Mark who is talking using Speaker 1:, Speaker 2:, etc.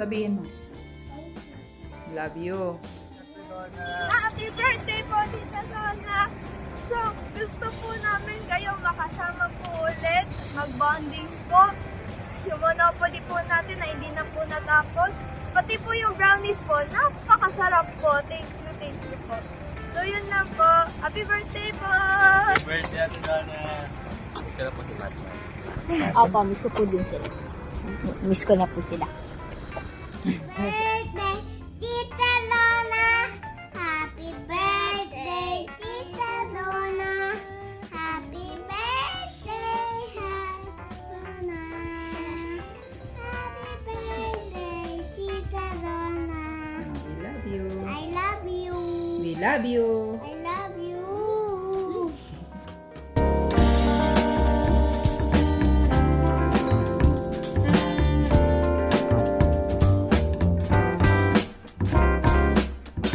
Speaker 1: Sabihin mo. Love you.
Speaker 2: Happy birthday po, Tita Donna! So, gusto po namin kayo makasama po ulit, mag-bonding po. Yung Monopoly po natin na hindi na po natapos. Pati po yung brownies po, napakasarap po. Thank you po. So, yun lang po. Happy birthday po!
Speaker 3: Happy birthday, Ate Donna! Miss ko na po si Batman.
Speaker 4: Opo, miss ko po din sila. Miss ko na po sila.
Speaker 2: Birthday, Tita Donna! Happy birthday, Tita Donna! Happy birthday, Donna! Happy birthday, Tita Donna!
Speaker 1: We love you.
Speaker 2: I love you!
Speaker 1: We love you.